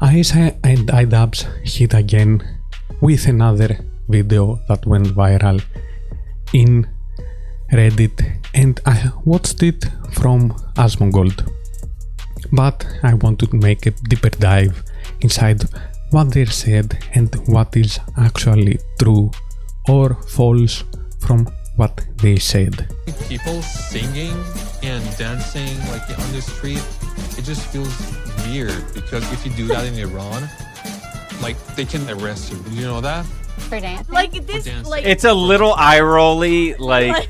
Aisha and Idubbbz hit again with another video that went viral in Reddit, and I watched it from Asmongold. But I want to make a deeper dive inside what they said and what is actually true or false from what they said. People singing and dancing like on the street, it just feels weird because if you do that in Iran, like they can arrest you. Did you know that? For dancing? Like this, like it's a little eye-rolly, like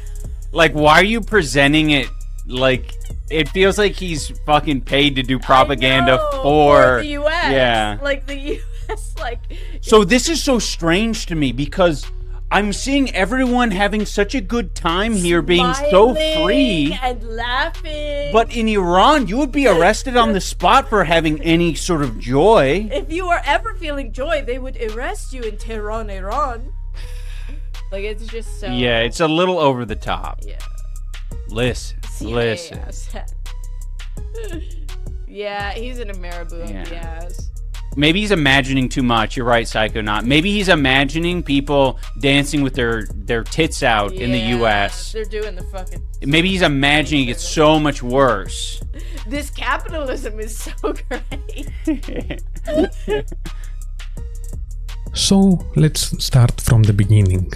why are you presenting it like it feels like he's fucking paid to do propaganda for the US. Yeah. Like the US, like. So this is so strange to me because I'm seeing everyone having such a good time here, being so free and laughing. But in Iran, you would be arrested on the spot for having any sort of joy. If you are ever feeling joy, they would arrest you in Tehran, Iran. Like it's just so. Yeah, it's a little over the top. Yeah. Listen. Yeah, he's in a marabou up the ass. Maybe he's imagining too much. You're right, Psychonaut. Maybe he's imagining people dancing with their tits out in the U.S. They're doing the fucking. Maybe he's imagining it's so much worse. This capitalism is so great. So let's start from the beginning.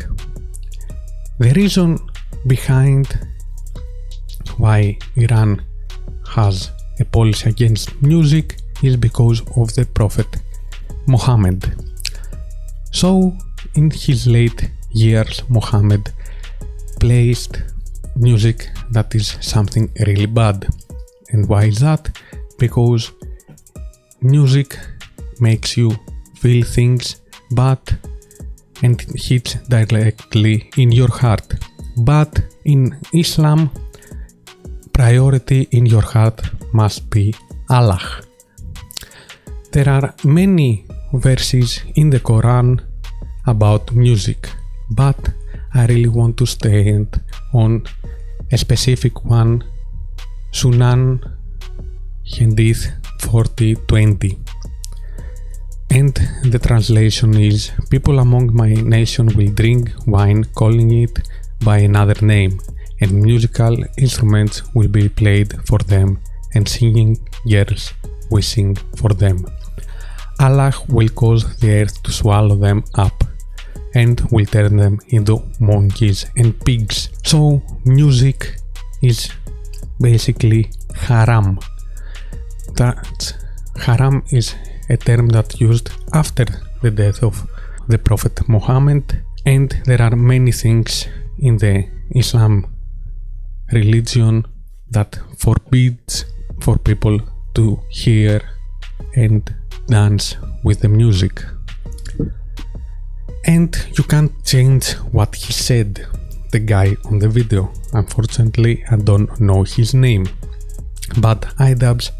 The reason behind why Iran has a policy against music is because of the Prophet Muhammad. So in his late years, Muhammad placed music that is something really bad. And why is that? Because music makes you feel things and hits directly in your heart. But in Islam, priority in your heart must be Allah. There are many verses in the Quran about music, but I really want to stand on a specific one, Sunan Hadith 40:20. And the translation is, people among my nation will drink wine calling it by another name, and musical instruments will be played for them, and singing girls will sing for them. Allah will cause the earth to swallow them up and will turn them into monkeys and pigs. So music is basically haram. That haram is a term that used after the death of the Prophet Muhammad, and there are many things in the Islam religion that forbids for people to hear and dance with the music. And you can't change what he said, the guy on the video. Unfortunately, I don't know his name. But Idubbbz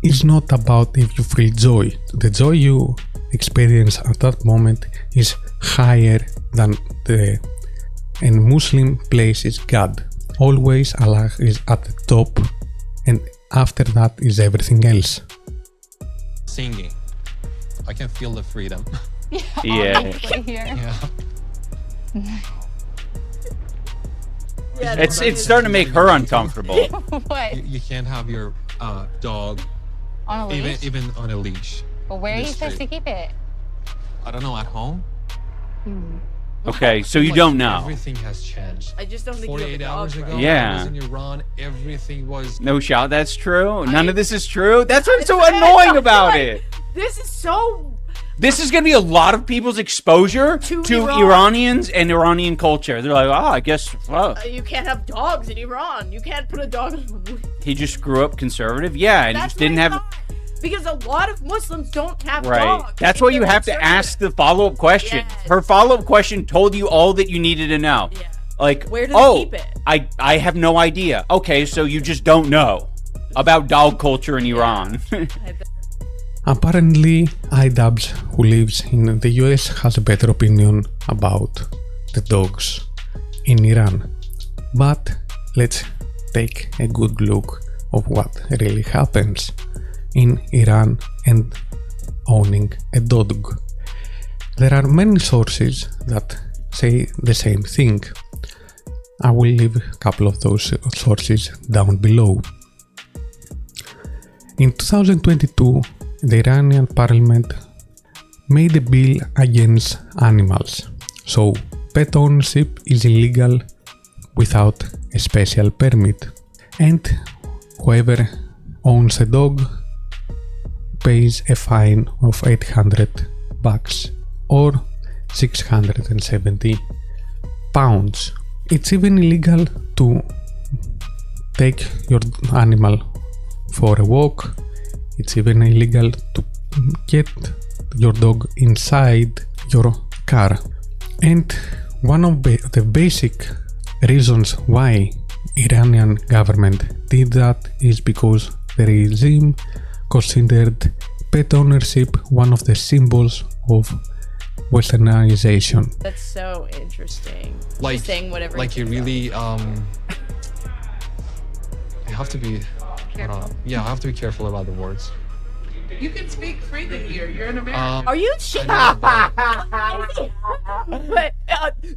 is not about if you feel joy. The joy you experience at that moment is higher than and Muslim place is God. Always Allah is at the top, and after that is everything else. Singing, I can feel the freedom. Yeah. It's starting to make her uncomfortable. What? You can't have your dog On a leash? even on a leash. But where are you supposed to keep it? I don't know, at home. Okay, so you don't know. Everything has changed. I just don't think 48 hours ago, Yeah. I was in Iran, everything was... No shot, that's true? None of this is true? That's what's so annoying about it. This is so... This is going to be a lot of people's exposure to Iranians and Iranian culture. They're like, oh, I guess, fuck. You can't have dogs in Iran. You can't put a dog in... He just grew up conservative? Yeah, and he just didn't have... Because a lot of Muslims don't have Right. dogs. That's why you have to ask the follow-up question. Yes. Her follow-up question told you all that you needed to know. Yeah. Like, Where do they keep it? I have no idea. Okay, so you just don't know about dog culture in Iran. Apparently, Idubbbz, who lives in the US, has a better opinion about the dogs in Iran. But let's take a good look of what really happens in Iran and owning a dog. There are many sources that say the same thing. I will leave a couple of those sources down below. In 2022, the Iranian parliament made a bill against animals, so pet ownership is illegal without a special permit, and whoever owns a dog pays a fine of $800 or 670 pounds. It's even illegal to take your animal for a walk. It's even illegal to get your dog inside your car. And one of the basic reasons why Iranian government did that is because the regime considered pet ownership one of the symbols of westernization. That's so interesting. Like, Just saying whatever. like you really, you have to be, I have to be careful about the words. You can speak freely here. You're in America. Are you shit? But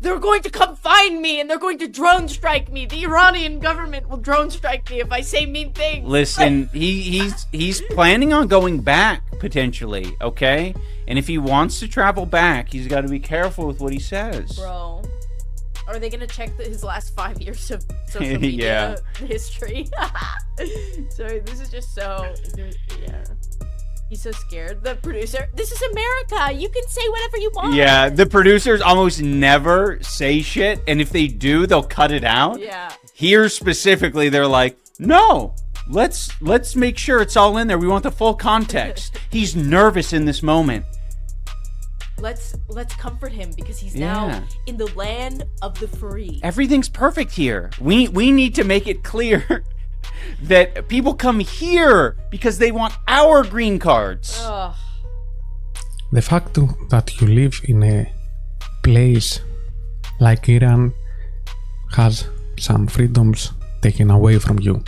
they're going to come find me and they're going to drone strike me. The Iranian government will drone strike me if I say mean things. Listen, he's planning on going back potentially, okay? And if he wants to travel back, he's got to be careful with what he says. Bro, are they gonna check his last 5 years of social media history? Sorry, this is just so. Yeah. He's so scared. The producer, this is America. You can say whatever you want. Yeah, the producers almost never say shit, and if they do, they'll cut it out. Yeah. Here specifically, they're like, no, let's make sure it's all in there. We want the full context. He's nervous in this moment. Let's comfort him because he's now in the land of the free. Everything's perfect here. We need to make it clear that people come here because they want our green cards. Ugh. The fact that you live in a place like Iran has some freedoms taken away from you.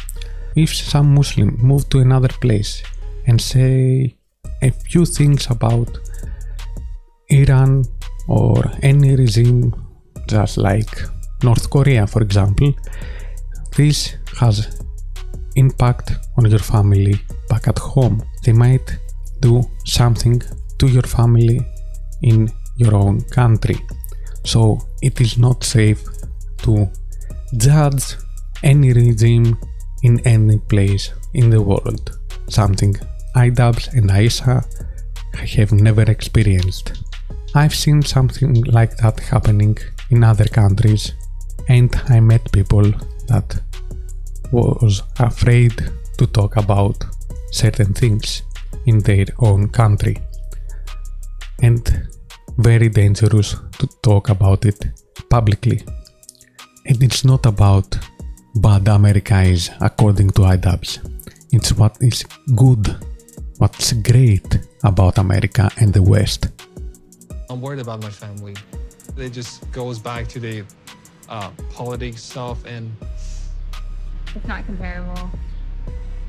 If some Muslim move to another place and say a few things about Iran or any regime, just like North Korea for example, this has impact on your family back at home. They might do something to your family in your own country. So it is not safe to judge any regime in any place in the world. Something Idubbbz and Aisha have never experienced. I've seen something like that happening in other countries, and I met people that was afraid to talk about certain things in their own country, and very dangerous to talk about it publicly. And it's not about bad America is according to Idubbbz. It's what is good, what's great about America and the West. I'm worried about my family. It just goes back to the politics stuff and It's not comparable.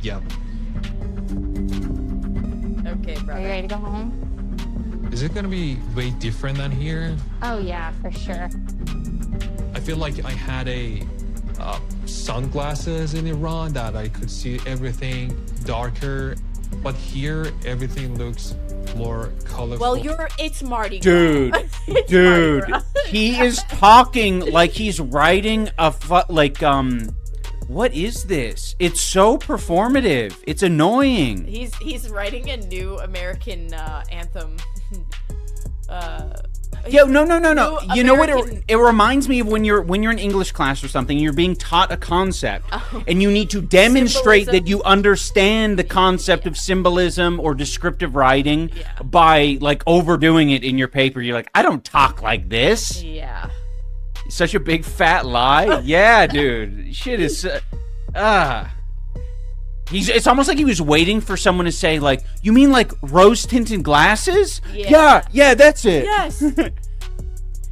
yeah. Okay, Are you brother. ready to go home? Is it gonna be way different than here? Oh yeah, for sure. I feel like I had a sunglasses in Iran that I could see everything darker, but here everything looks more colorful. Well, it's Mardi Gras. Dude, It's dude, Mardi Gras. he is talking like he's writing what is this? It's so performative. It's annoying. He's writing a new American anthem. Yo, no. New You know what? American- It reminds me of when you're in English class or something. You're being taught a concept, and you need to demonstrate Symbolism. that you understand the concept of symbolism or descriptive writing by like overdoing it in your paper. You're like, I don't talk like this. Yeah. Such a big fat lie. Yeah, dude. Shit is. It's almost like he was waiting for someone to say, like, you mean like rose tinted glasses? Yeah. Yeah, that's it. Yes.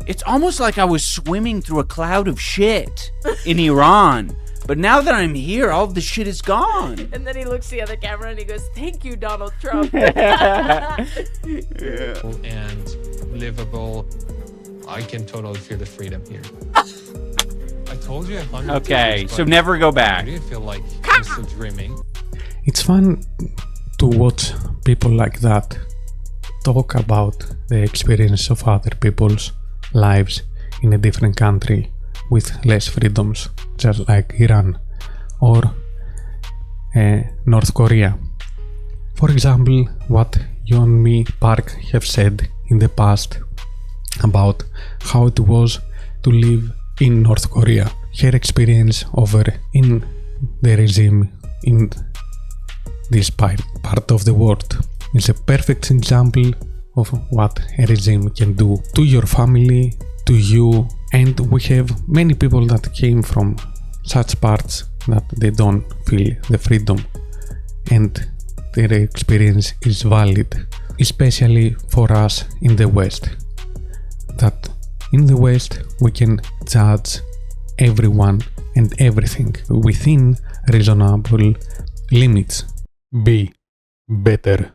It's almost like I was swimming through a cloud of shit in Iran. But now that I'm here, all the shit is gone. And then he looks the other camera and he goes, "Thank you, Donald Trump." And livable. I can totally feel the freedom here. I told you 100 Okay, times, so but never go I back. really feel like I'm still dreaming. It's fun to watch people like that talk about the experience of other people's lives in a different country with less freedoms, just like Iran or North Korea. For example, what Yeonmi Park have said in the past about how it was to live in North Korea, her experience over in the regime in this part of the world is a perfect example of what a regime can do to your family, to you, and we have many people that came from such parts that they don't feel the freedom, and their experience is valid, especially for us in the West. That in the West we can judge everyone and everything within reasonable limits. Be better.